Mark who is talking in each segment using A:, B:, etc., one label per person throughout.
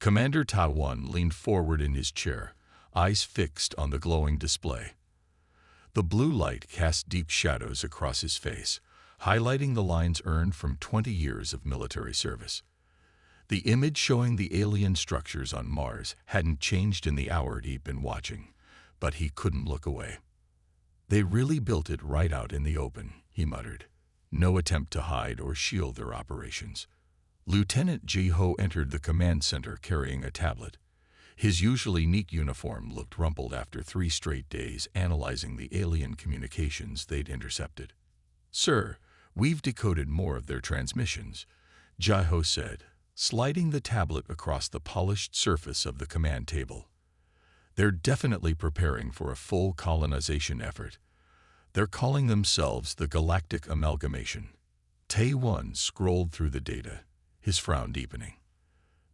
A: Commander Taiwan leaned forward in his chair, eyes fixed on the glowing display. The blue light cast deep shadows across his face, highlighting the lines earned from 20 years of military service. The image showing the alien structures on Mars hadn't changed in the hour he'd been watching, but he couldn't look away. They really built it right out in the open, he muttered. No attempt to hide or shield their operations. Lieutenant Ji-ho entered the command center carrying a tablet. His usually neat uniform looked rumpled after 3 straight days analyzing the alien communications they'd intercepted. "Sir, we've decoded more of their transmissions," Ji-ho said, sliding the tablet across the polished surface of the command table. "They're definitely preparing for a full colonization effort. They're calling themselves the Galactic Amalgamation." Tae-Won scrolled through the data, his frown deepening.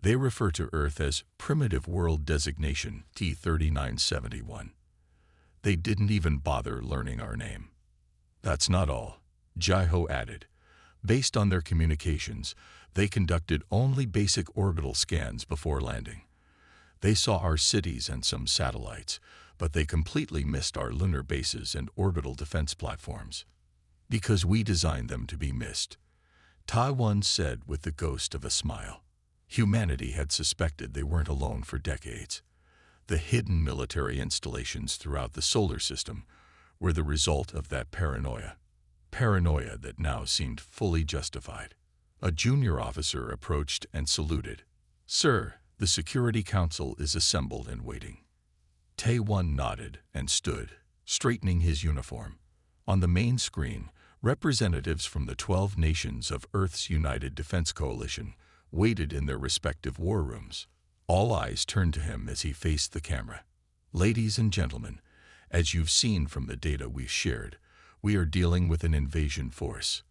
A: They refer to Earth as Primitive World Designation T3971. They didn't even bother learning our name. "That's not all," Ji-ho added. "Based on their communications, they conducted only basic orbital scans before landing. They saw our cities and some satellites, but they completely missed our lunar bases and orbital defense platforms. Because we designed them to be missed," Taiwan said with the ghost of a smile. Humanity had suspected they weren't alone for decades. The hidden military installations throughout the solar system were the result of that paranoia that now seemed fully justified. A junior officer approached and saluted. "Sir, the Security Council is assembled and waiting." Tae-Won nodded and stood, straightening his uniform. On the main screen, representatives from the 12 nations of Earth's United Defense Coalition waited in their respective war rooms. All eyes turned to him as he faced the camera. "Ladies and gentlemen, as you've seen from the data we've shared, we are dealing with an invasion force.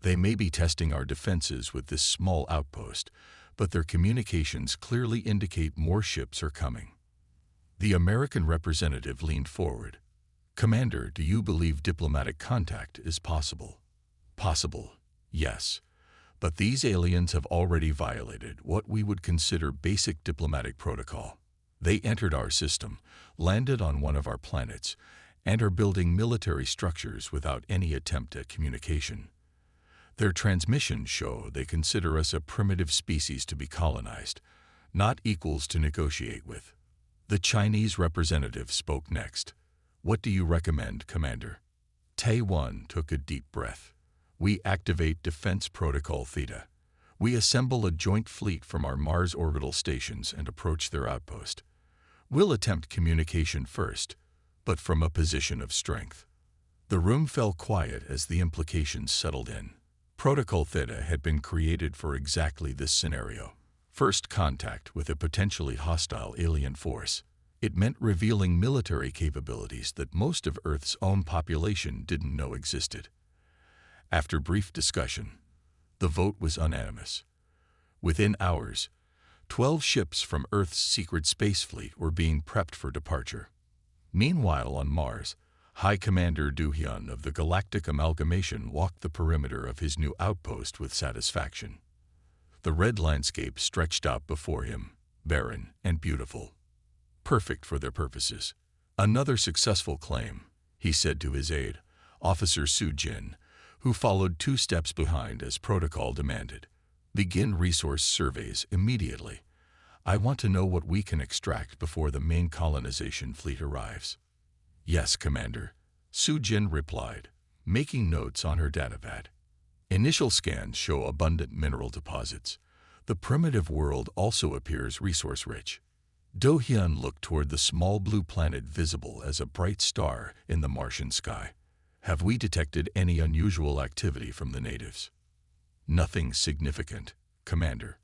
A: They may be testing our defenses with this small outpost, but their communications clearly indicate more ships are coming." The American representative leaned forward. "Commander, do you believe diplomatic contact is possible?" "Possible, yes. But these aliens have already violated what we would consider basic diplomatic protocol. They entered our system, landed on one of our planets, and are building military structures without any attempt at communication. Their transmissions show they consider us a primitive species to be colonized, not equals to negotiate with." The Chinese representative spoke next. "What do you recommend, Commander?" Tae-Won took a deep breath. "We activate Defense Protocol Theta. We assemble a joint fleet from our Mars orbital stations and approach their outpost. We'll attempt communication first, but from a position of strength." The room fell quiet as the implications settled in. Protocol Theta had been created for exactly this scenario. First contact with a potentially hostile alien force. It meant revealing military capabilities that most of Earth's own population didn't know existed. After brief discussion, the vote was unanimous. Within hours, 12 ships from Earth's secret space fleet were being prepped for departure. Meanwhile, on Mars, High Commander Do-hyun of the Galactic Amalgamation walked the perimeter of his new outpost with satisfaction. The red landscape stretched out before him, barren and beautiful. Perfect for their purposes. "Another successful claim," he said to his aide, Officer Soo-jin, who followed 2 steps behind as protocol demanded. "Begin resource surveys immediately. I want to know what we can extract before the main colonization fleet arrives." "Yes, Commander," Soo-jin replied, making notes on her datapad. Initial scans show abundant mineral deposits. The primitive world also appears resource-rich. Do-hyun looked toward the small blue planet visible as a bright star in the Martian sky. "Have we detected any unusual activity from the natives?" "Nothing significant, Commander.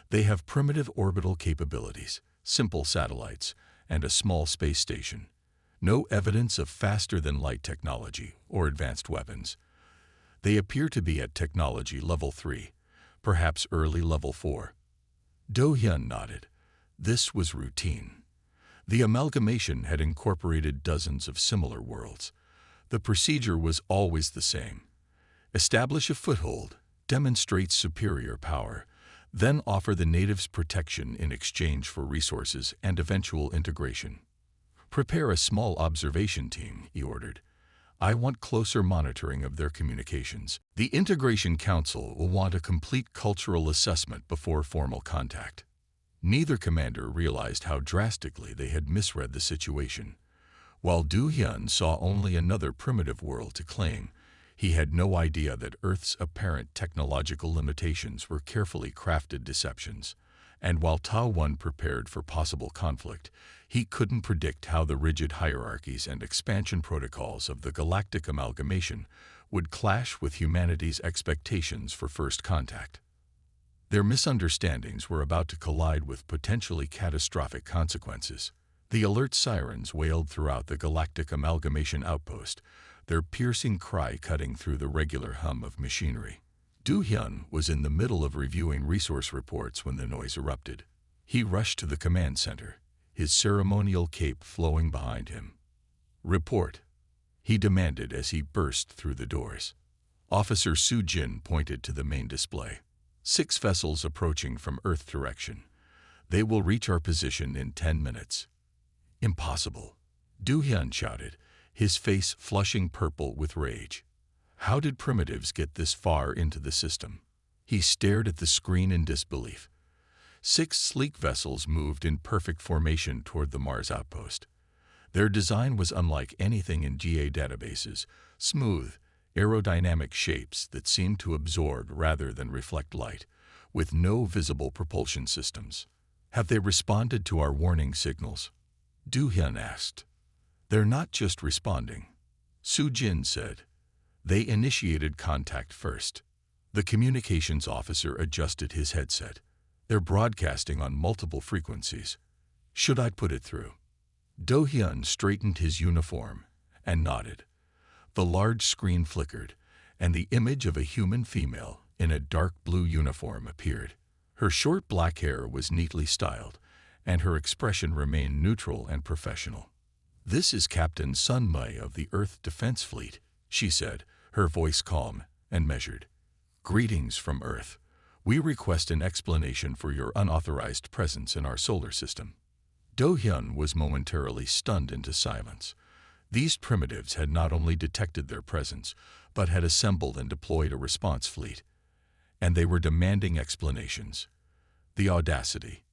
A: They have primitive orbital capabilities, simple satellites, and a small space station. No evidence of faster-than-light technology or advanced weapons. They appear to be at technology level 3, perhaps early level 4. Do-hyun nodded. This was routine. The amalgamation had incorporated dozens of similar worlds. The procedure was always the same. Establish a foothold, demonstrate superior power, Then offer the natives protection in exchange for resources and eventual integration. Prepare a small observation team, he ordered. I want closer monitoring of their communications. The Integration Council will want a complete cultural assessment before formal contact. Neither commander realized how drastically they had misread the situation. While Du Hyun saw only another primitive world to claim, he had no idea that Earth's apparent technological limitations were carefully crafted deceptions. And while Ta-1 prepared for possible conflict, he couldn't predict how the rigid hierarchies and expansion protocols of the galactic amalgamation would clash with humanity's expectations for first contact. Their misunderstandings were about to collide with potentially catastrophic consequences. The alert sirens wailed throughout the galactic amalgamation outpost, their piercing cry cutting through the regular hum of machinery. Du Hyun was in the middle of reviewing resource reports when the noise erupted. He rushed to the command center, his ceremonial cape flowing behind him. "Report," he demanded as he burst through the doors. Officer Soo-jin pointed to the main display. 6 vessels approaching from Earth direction. They will reach our position in 10 minutes. Impossible, Du Hyun shouted, his face flushing purple with rage. How did primitives get this far into the system? He stared at the screen in disbelief. 6 sleek vessels moved in perfect formation toward the Mars outpost. Their design was unlike anything in GA databases, smooth, aerodynamic shapes that seemed to absorb rather than reflect light, with no visible propulsion systems. Have they responded to our warning signals? Du Hyun asked. They're not just responding, Soo-jin said. They initiated contact first. The communications officer adjusted his headset. They're broadcasting on multiple frequencies. Should I put it through? Do Hyun straightened his uniform and nodded. The large screen flickered, and the image of a human female in a dark blue uniform appeared. Her short black hair was neatly styled, and her expression remained neutral and professional. "This is Captain Sun Mei of the Earth Defense Fleet," she said, her voice calm and measured. "Greetings from Earth. We request an explanation for your unauthorized presence in our solar system." Do Hyun was momentarily stunned into silence. These primitives had not only detected their presence, but had assembled and deployed a response fleet. And they were demanding explanations. The audacity.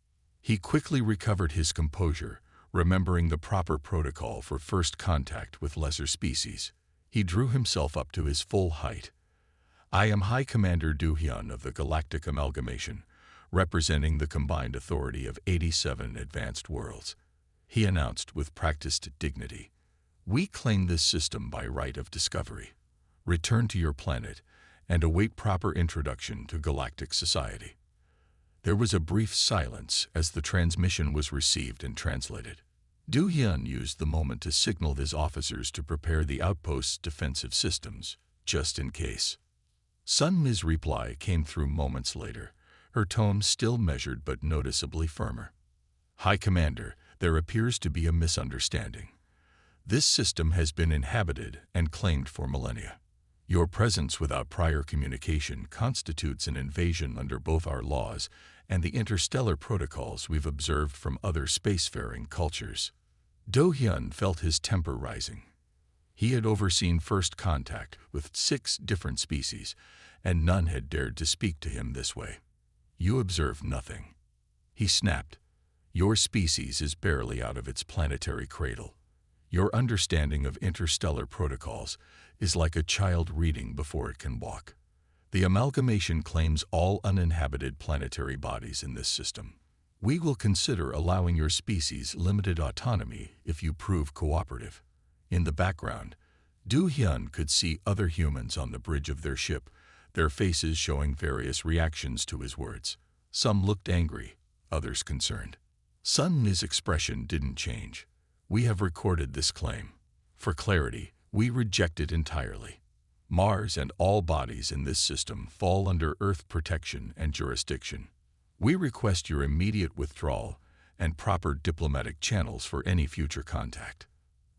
A: He quickly recovered his composure, remembering the proper protocol for first contact with lesser species. He drew himself up to his full height. "I am High Commander Du Hyun of the Galactic Amalgamation, representing the combined authority of 87 advanced worlds," he announced with practiced dignity. "We claim this system by right of discovery. Return to your planet and await proper introduction to galactic society." There was a brief silence as the transmission was received and translated. Du Hyun used the moment to signal his officers to prepare the outpost's defensive systems, just in case. Sun Mi's reply came through moments later, her tone still measured but noticeably firmer. "High Commander, there appears to be a misunderstanding. This system has been inhabited and claimed for millennia. Your presence without prior communication constitutes an invasion under both our laws and the interstellar protocols we've observed from other spacefaring cultures." Do Hyun felt his temper rising. He had overseen first contact with 6 different species, and none had dared to speak to him this way. "You observe nothing," he snapped. "Your species is barely out of its planetary cradle. Your understanding of interstellar protocols is like a child reading before it can walk. The amalgamation claims all uninhabited planetary bodies in this system. We will consider allowing your species limited autonomy if you prove cooperative." In the background, Du Hyun could see other humans on the bridge of their ship, their faces showing various reactions to his words. Some looked angry, others concerned. Sun Mi's expression didn't change. "We have recorded this claim. For clarity, we reject it entirely. Mars and all bodies in this system fall under Earth protection and jurisdiction. We request your immediate withdrawal and proper diplomatic channels for any future contact."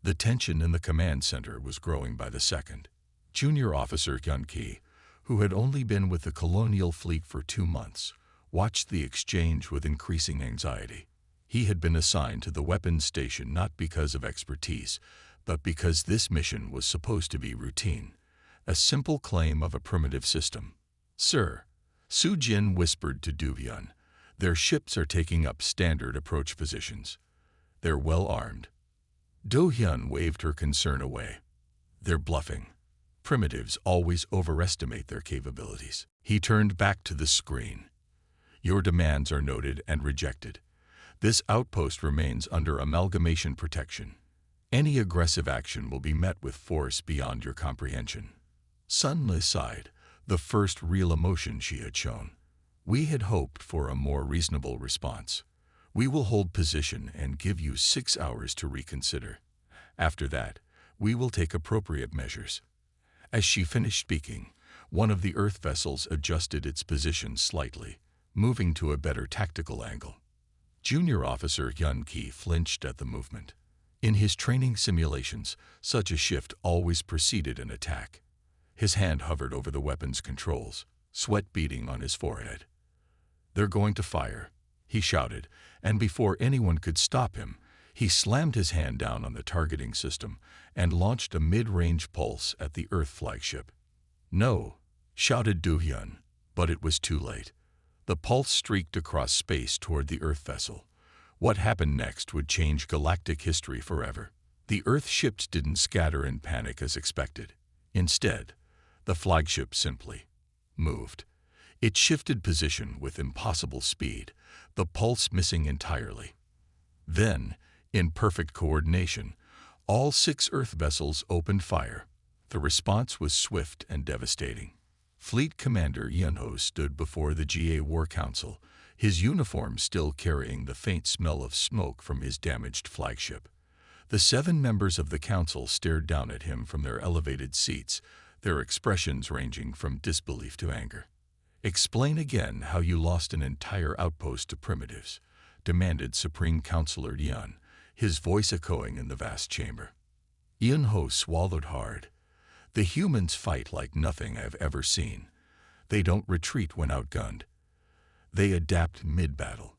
A: The tension in the command center was growing by the second. Junior Officer Hyun Ki, who had only been with the colonial fleet for 2 months, watched the exchange with increasing anxiety. He had been assigned to the weapons station not because of expertise, but because this mission was supposed to be routine, a simple claim of a primitive system. "Sir," Su Jin whispered to Du Hyun, "their ships are taking up standard approach positions. They're well armed." Do Hyun waved her concern away. "They're bluffing. Primitives always overestimate their capabilities." He turned back to the screen. "Your demands are noted and rejected. This outpost remains under amalgamation protection. Any aggressive action will be met with force beyond your comprehension." Sunli sighed, the first real emotion she had shown. "We had hoped for a more reasonable response. We will hold position and give you 6 hours to reconsider. After that, we will take appropriate measures." As she finished speaking, one of the Earth vessels adjusted its position slightly, moving to a better tactical angle. Junior Officer Yun Ki flinched at the movement. In his training simulations, such a shift always preceded an attack. His hand hovered over the weapon's controls, sweat beading on his forehead. "They're going to fire," he shouted, and before anyone could stop him, he slammed his hand down on the targeting system and launched a mid-range pulse at the Earth flagship. "No!" shouted Du Hyun, but it was too late. The pulse streaked across space toward the Earth vessel. What happened next would change galactic history forever. The Earth ships didn't scatter in panic as expected. Instead, the flagship simply moved. It shifted position with impossible speed, the pulse missing entirely. Then, in perfect coordination, all 6 Earth vessels opened fire. The response was swift and devastating. Fleet Commander Yunho stood before the GA War Council, his uniform still carrying the faint smell of smoke from his damaged flagship. The 7 members of the council stared down at him from their elevated seats, their expressions ranging from disbelief to anger. "Explain again how you lost an entire outpost to primitives," demanded Supreme Counselor Yun, his voice echoing in the vast chamber. Yunho swallowed hard. "The humans fight like nothing I've ever seen. They don't retreat when outgunned. They adapt mid-battle.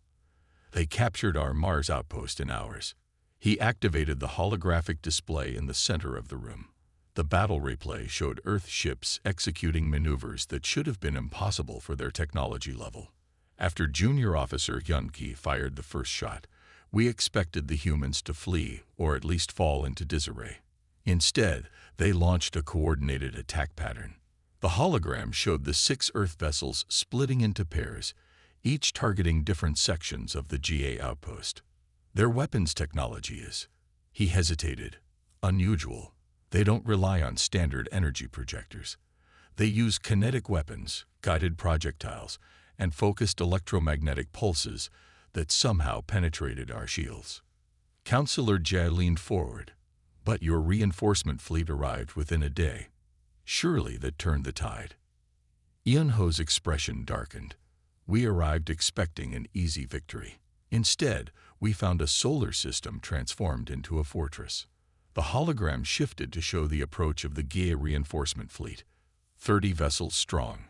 A: They captured our Mars outpost in hours." He activated the holographic display in the center of the room. The battle replay showed Earth ships executing maneuvers that should have been impossible for their technology level. After Junior Officer Yun Ki fired the first shot, we expected the humans to flee or at least fall into disarray. Instead, they launched a coordinated attack pattern. The hologram showed the 6 Earth vessels splitting into pairs, each targeting different sections of the GA outpost. "Their weapons technology is," he hesitated, "unusual. They don't rely on standard energy projectors. They use kinetic weapons, guided projectiles, and focused electromagnetic pulses that somehow penetrated our shields." Counselor Jia leaned forward. "But your reinforcement fleet arrived within a day. Surely that turned the tide." Yunho's expression darkened. "We arrived expecting an easy victory. Instead, we found a solar system transformed into a fortress." The hologram shifted to show the approach of the Gaia reinforcement fleet, 30 vessels strong,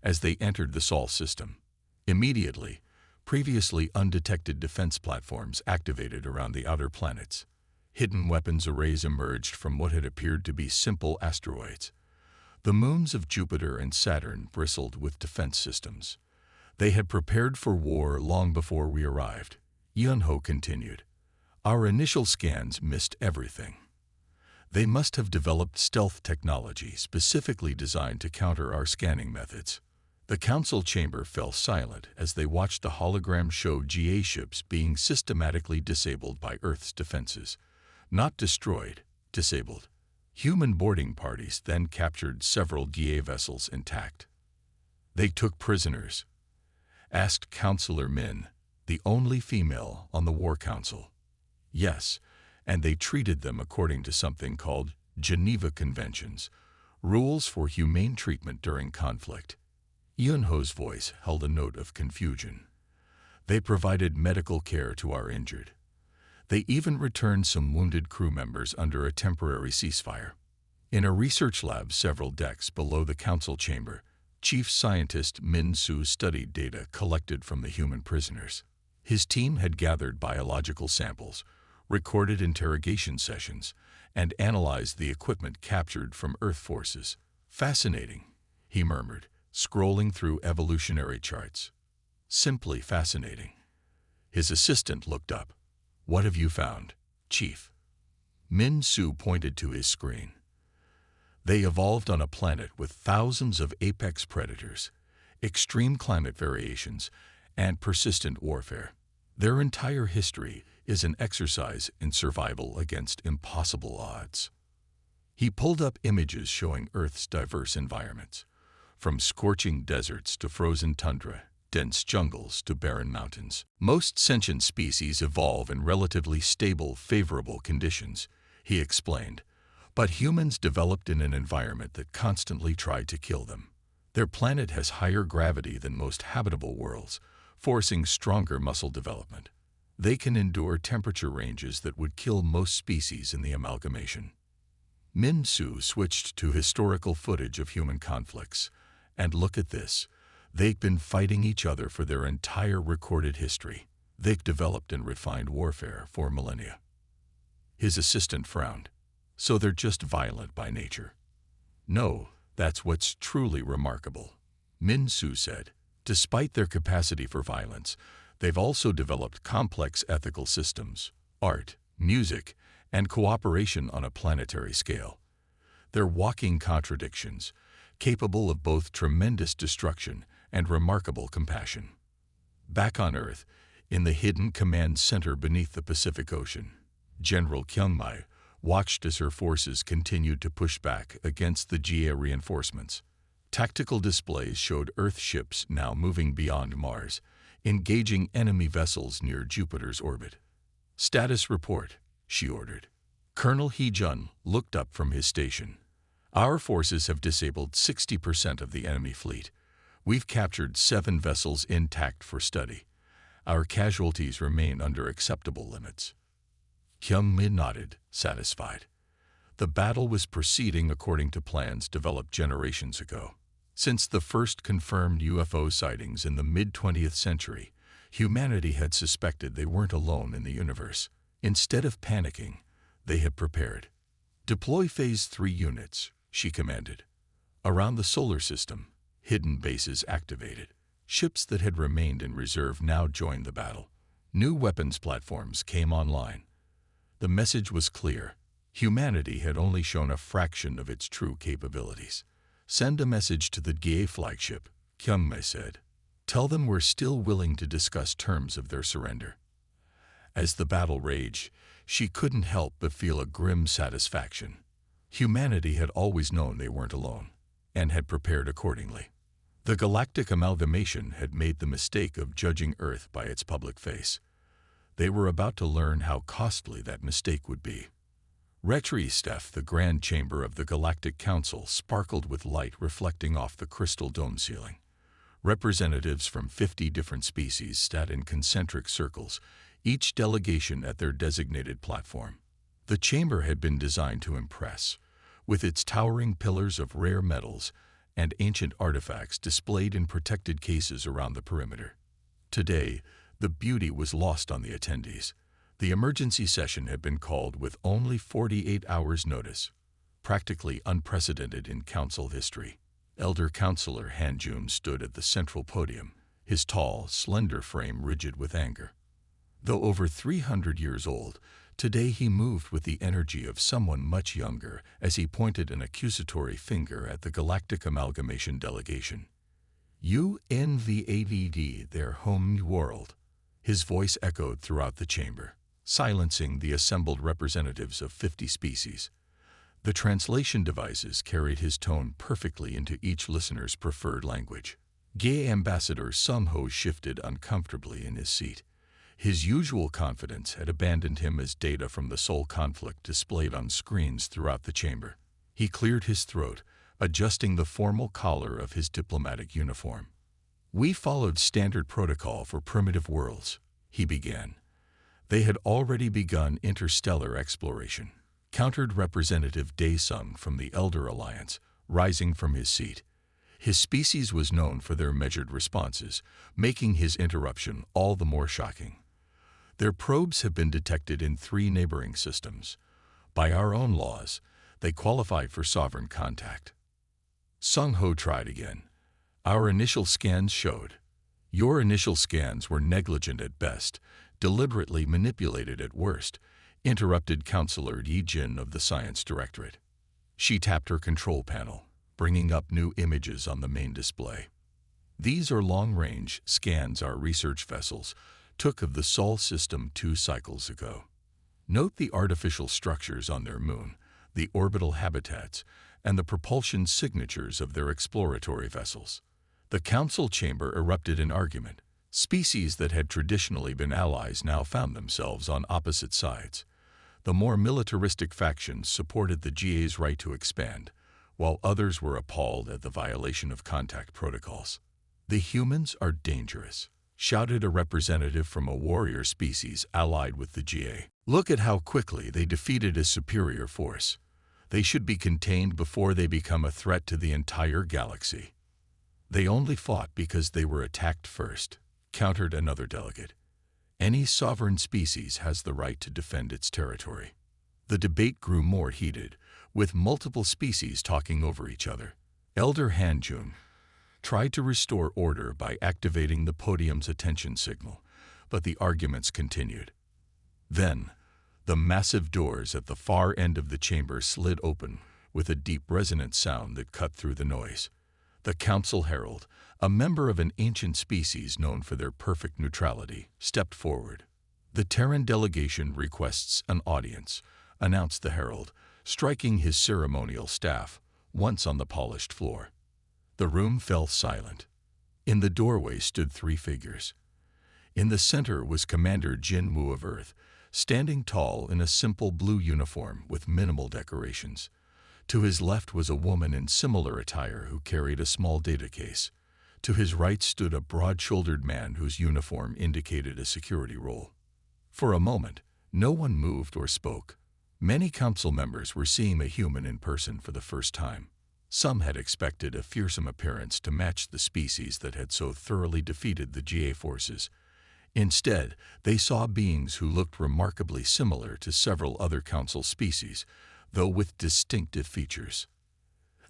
A: as they entered the Sol system. Immediately, previously undetected defense platforms activated around the outer planets. Hidden weapons arrays emerged from what had appeared to be simple asteroids. The moons of Jupiter and Saturn bristled with defense systems. They had prepared for war long before we arrived. Yunho continued. "Our initial scans missed everything. They must have developed stealth technology specifically designed to counter our scanning methods." The council chamber fell silent as they watched the hologram show GA ships being systematically disabled by Earth's defenses. Not destroyed, disabled. Human boarding parties then captured several GA vessels intact. "They took prisoners?" asked Counselor Min, the only female on the War Council. "Yes, and they treated them according to something called Geneva Conventions, rules for humane treatment during conflict." Yunho's voice held a note of confusion. "They provided medical care to our injured. They even returned some wounded crew members under a temporary ceasefire." In a research lab several decks below the council chamber, Chief Scientist Min Su studied data collected from the human prisoners. His team had gathered biological samples, recorded interrogation sessions, and analyzed the equipment captured from Earth forces. "Fascinating," he murmured, scrolling through evolutionary charts. "Simply fascinating." His assistant looked up. "What have you found, Chief?" Min Su pointed to his screen. "They evolved on a planet with thousands of apex predators, extreme climate variations, and persistent warfare. Their entire history is an exercise in survival against impossible odds." He pulled up images showing Earth's diverse environments, from scorching deserts to frozen tundra, dense jungles to barren mountains. "Most sentient species evolve in relatively stable, favorable conditions," he explained, "but humans developed in an environment that constantly tried to kill them. Their planet has higher gravity than most habitable worlds, forcing stronger muscle development. They can endure temperature ranges that would kill most species in the amalgamation." Min Su switched to historical footage of human conflicts. "And look at this. They've been fighting each other for their entire recorded history. They've developed and refined warfare for millennia." His assistant frowned. "So they're just violent by nature?" "No, that's what's truly remarkable," Min Su said. "Despite their capacity for violence, they've also developed complex ethical systems, art, music, and cooperation on a planetary scale. They're walking contradictions, capable of both tremendous destruction and remarkable compassion." Back on Earth, in the hidden command center beneath the Pacific Ocean, General Kyungmai watched as her forces continued to push back against the GA reinforcements. Tactical displays showed Earth ships now moving beyond Mars, engaging enemy vessels near Jupiter's orbit. "Status report," she ordered. Colonel Hee-jun looked up from his station. "Our forces have disabled 60% of the enemy fleet. We've captured 7 vessels intact for study. Our casualties remain under acceptable limits." Kyung-mi nodded, satisfied. The battle was proceeding according to plans developed generations ago. Since the first confirmed UFO sightings in the mid-20th century, humanity had suspected they weren't alone in the universe. Instead of panicking, they had prepared. "Deploy Phase 3 units," she commanded. Around the solar system, hidden bases activated. Ships that had remained in reserve now joined the battle. New weapons platforms came online. The message was clear. Humanity had only shown a fraction of its true capabilities. "Send a message to the GA flagship," Kyung-mi said. "Tell them we're still willing to discuss terms of their surrender." As the battle raged, she couldn't help but feel a grim satisfaction. Humanity had always known they weren't alone, and had prepared accordingly. The galactic amalgamation had made the mistake of judging Earth by its public face. They were about to learn how costly that mistake would be. Retriestef, the grand chamber of the Galactic Council, sparkled with light reflecting off the crystal dome ceiling. Representatives from 50 different species sat in concentric circles, each delegation at their designated platform. The chamber had been designed to impress, with its towering pillars of rare metals and ancient artifacts displayed in protected cases around the perimeter. Today, the beauty was lost on the attendees. The emergency session had been called with only 48 hours' notice, practically unprecedented in council history. Elder Counselor Han Jun stood at the central podium, his tall, slender frame rigid with anger. Though over 300 years old, today he moved with the energy of someone much younger as he pointed an accusatory finger at the Galactic Amalgamation delegation. "You envy their home world." His voice echoed throughout the chamber, silencing the assembled representatives of 50 species. The translation devices carried his tone perfectly into each listener's preferred language. Gay Ambassador Sung Ho shifted uncomfortably in his seat. His usual confidence had abandoned him as data from the Sol conflict displayed on screens throughout the chamber. He cleared his throat, adjusting the formal collar of his diplomatic uniform. "We followed standard protocol for primitive worlds," he began. "They had already begun interstellar exploration," countered Representative Dae-sung from the Elder Alliance, rising from his seat. His species was known for their measured responses, making his interruption all the more shocking. Their probes have been detected in 3 neighboring systems. By our own laws, they qualify for sovereign contact. Sung Ho tried again. Our initial scans showed. Your initial scans were negligent at best, deliberately manipulated at worst, interrupted Counselor Yi Jin of the Science Directorate. She tapped her control panel, bringing up new images on the main display. These are long-range scans our research vessels took of the Sol system 2 cycles ago. Note the artificial structures on their moon, the orbital habitats, and the propulsion signatures of their exploratory vessels. The council chamber erupted in argument. Species that had traditionally been allies now found themselves on opposite sides. The more militaristic factions supported the GA's right to expand, while others were appalled at the violation of contact protocols. "The humans are dangerous," shouted a representative from a warrior species allied with the GA. "Look at how quickly they defeated a superior force. They should be contained before they become a threat to the entire galaxy." "They only fought because they were attacked first," countered another delegate. "Any sovereign species has the right to defend its territory." The debate grew more heated, with multiple species talking over each other. Elder Hanjun tried to restore order by activating the podium's attention signal, but the arguments continued. Then, the massive doors at the far end of the chamber slid open with a deep resonant sound that cut through the noise. The Council Herald, a member of an ancient species known for their perfect neutrality, stepped forward. "The Terran delegation requests an audience," announced the Herald, striking his ceremonial staff once on the polished floor. The room fell silent. In the doorway stood 3 figures. In the center was Commander Jin Woo of Earth, standing tall in a simple blue uniform with minimal decorations. To his left was a woman in similar attire who carried a small data case. To his right stood a broad-shouldered man whose uniform indicated a security role. For a moment, no one moved or spoke. Many council members were seeing a human in person for the first time. Some had expected a fearsome appearance to match the species that had so thoroughly defeated the GA forces. Instead, they saw beings who looked remarkably similar to several other council species, though with distinctive features.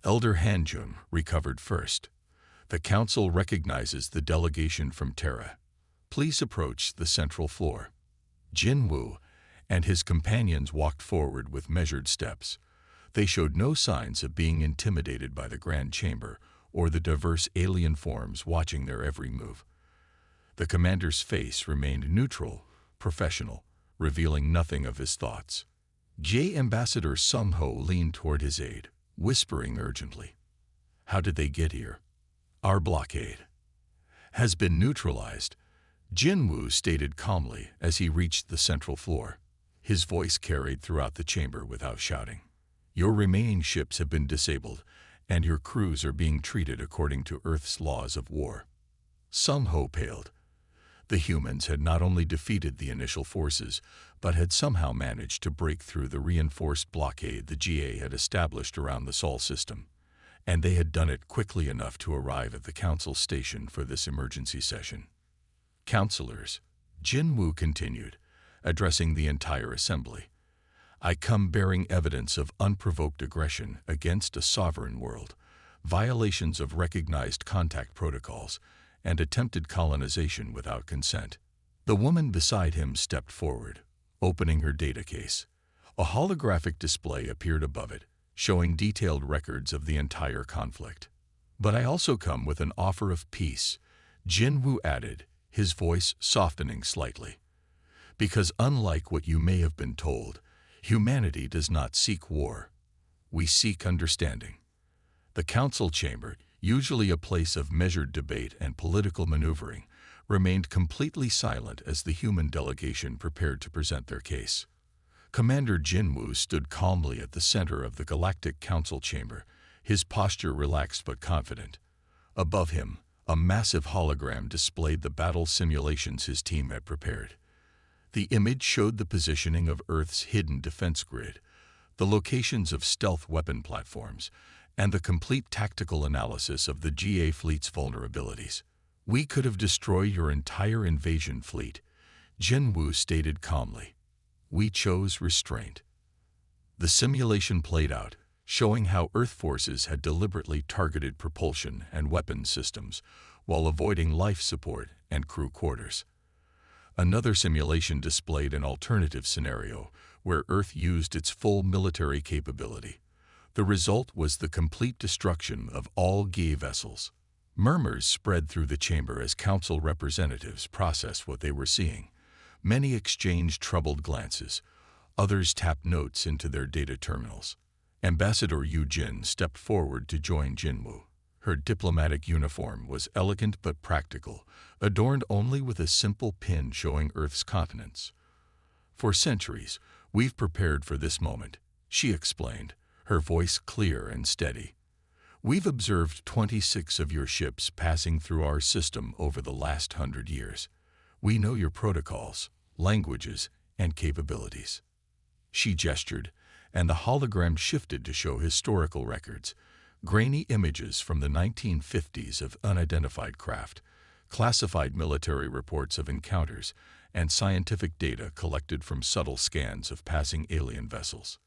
A: Elder Hanjun recovered first. "The council recognizes the delegation from Terra. Please approach the central floor." Jin Woo and his companions walked forward with measured steps. They showed no signs of being intimidated by the Grand Chamber or the diverse alien forms watching their every move. The commander's face remained neutral, professional, revealing nothing of his thoughts. J. Ambassador Sung Ho leaned toward his aide, whispering urgently, "How did they get here?" "Our blockade has been neutralized," Jin Woo stated calmly as he reached the central floor. His voice carried throughout the chamber without shouting. "Your remaining ships have been disabled, and your crews are being treated according to Earth's laws of war." Sung Ho paled. The humans had not only defeated the initial forces, but had somehow managed to break through the reinforced blockade the GA had established around the Sol system, and they had done it quickly enough to arrive at the council station for this emergency session. "Councilors," Jin Woo continued, addressing the entire assembly, "I come bearing evidence of unprovoked aggression against a sovereign world, violations of recognized contact protocols, and attempted colonization without consent." The woman beside him stepped forward, opening her data case. A holographic display appeared above it, showing detailed records of the entire conflict. "But I also come with an offer of peace," Jin Woo added, his voice softening slightly. "Because unlike what you may have been told, humanity does not seek war. We seek understanding." The council chamber, usually a place of measured debate and political maneuvering, remained completely silent as the human delegation prepared to present their case. Commander Jin Woo stood calmly at the center of the Galactic Council chamber, his posture relaxed but confident. Above him, a massive hologram displayed the battle simulations his team had prepared. The image showed the positioning of Earth's hidden defense grid, the locations of stealth weapon platforms, and the complete tactical analysis of the GA fleet's vulnerabilities. "We could have destroyed your entire invasion fleet," Jinwoo stated calmly. "We chose restraint." The simulation played out, showing how Earth forces had deliberately targeted propulsion and weapons systems while avoiding life support and crew quarters. Another simulation displayed an alternative scenario where Earth used its full military capability. The result was the complete destruction of all GA vessels. Murmurs spread through the chamber as council representatives processed what they were seeing. Many exchanged troubled glances. Others tapped notes into their data terminals. Ambassador Yu Jin stepped forward to join Jinwoo. Her diplomatic uniform was elegant but practical, adorned only with a simple pin showing Earth's continents. "For centuries, we've prepared for this moment," she explained, her voice clear and steady. "We've observed 26 of your ships passing through our system over the last 100 years. We know your protocols, languages, and capabilities." She gestured, and the hologram shifted to show historical records, grainy images from the 1950s of unidentified craft, classified military reports of encounters, and scientific data collected from subtle scans of passing alien vessels.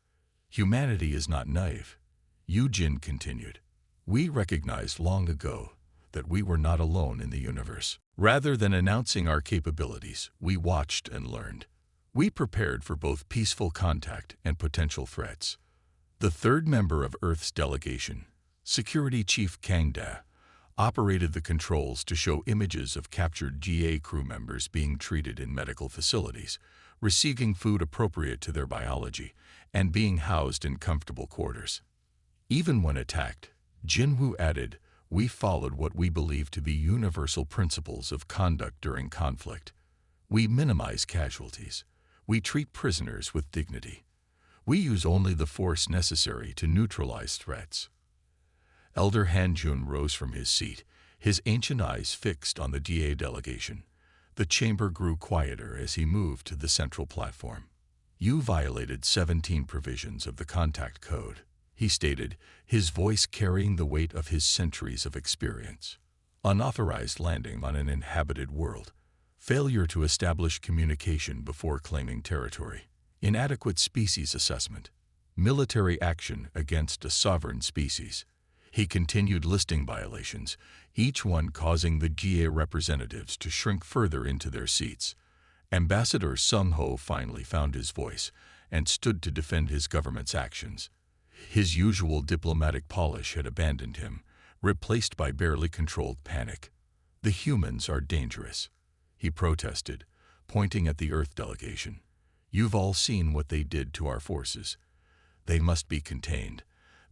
A: "Humanity is not naive," Yu Jin continued. "We recognized long ago that we were not alone in the universe. Rather than announcing our capabilities, we watched and learned. We prepared for both peaceful contact and potential threats." The third member of Earth's delegation, Security Chief Kang Da, operated the controls to show images of captured GA crew members being treated in medical facilities, receiving food appropriate to their biology, and being housed in comfortable quarters. Even when attacked, Jinwoo added, "We followed what we believe to be universal principles of conduct during conflict. We minimize casualties. We treat prisoners with dignity. We use only the force necessary to neutralize threats." Elder Hanjun rose from his seat, his ancient eyes fixed on the DA delegation. The chamber grew quieter as he moved to the central platform. "You violated 17 provisions of the contact code," he stated, his voice carrying the weight of his centuries of experience. "Unauthorized landing on an inhabited world. Failure to establish communication before claiming territory. Inadequate species assessment. Military action against a sovereign species." He continued listing violations, each one causing the GA representatives to shrink further into their seats. Ambassador Sung Ho finally found his voice and stood to defend his government's actions. His usual diplomatic polish had abandoned him, replaced by barely controlled panic. "The humans are dangerous," he protested, pointing at the Earth delegation. "You've all seen what they did to our forces. They must be contained.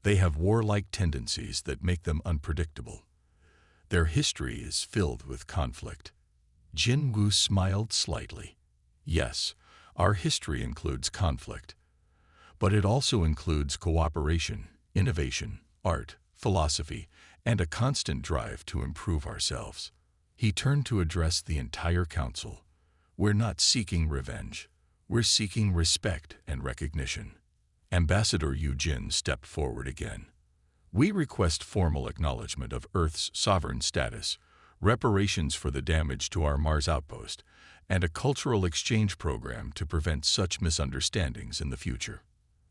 A: They have warlike tendencies that make them unpredictable. Their history is filled with conflict." Jinwoo smiled slightly. "Yes, our history includes conflict. But it also includes cooperation, innovation, art, philosophy, and a constant drive to improve ourselves." He turned to address the entire council. "We're not seeking revenge. We're seeking respect and recognition." Ambassador Yu Jin stepped forward again. "We request formal acknowledgement of Earth's sovereign status, reparations for the damage to our Mars outpost, and a cultural exchange program to prevent such misunderstandings in the future."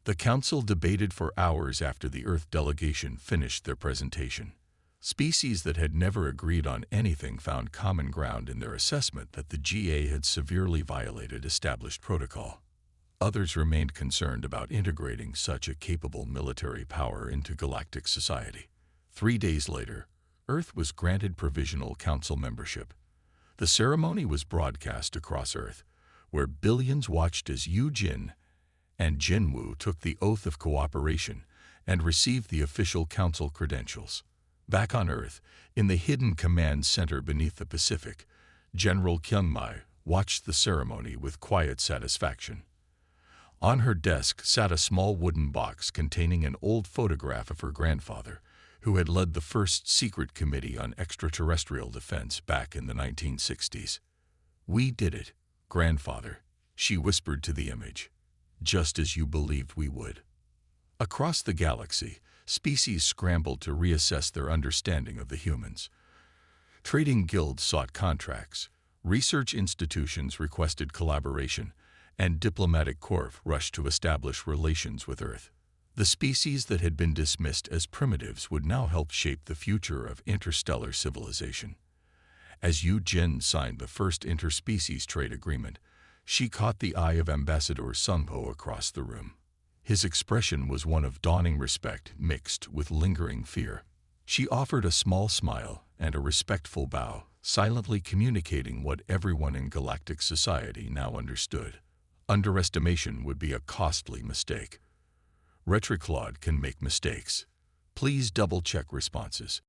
A: The council debated for hours after the Earth delegation finished their presentation. Species that had never agreed on anything found common ground in their assessment that the GA had severely violated established protocol. Others remained concerned about integrating such a capable military power into galactic society. 3 days later, Earth was granted provisional council membership. The ceremony was broadcast across Earth, where billions watched as Yu Jin and Jinwoo took the oath of cooperation and received the official council credentials. Back on Earth, in the hidden command center beneath the Pacific, General Kyungmai watched the ceremony with quiet satisfaction. On her desk sat a small wooden box containing an old photograph of her grandfather, who had led the first secret committee on extraterrestrial defense back in the 1960s. "We did it, grandfather," she whispered to the image, "just as you believed we would." Across the galaxy, species scrambled to reassess their understanding of the humans. Trading guilds sought contracts, research institutions requested collaboration, and diplomatic corps rushed to establish relations with Earth. The species that had been dismissed as primitives would now help shape the future of interstellar civilization. As Yu Jin signed the first interspecies trade agreement, she caught the eye of Ambassador Sung Ho across the room. His expression was one of dawning respect mixed with lingering fear. She offered a small smile and a respectful bow, silently communicating what everyone in galactic society now understood. Underestimation would be a costly mistake. Retroclaude can make mistakes. Please double-check responses.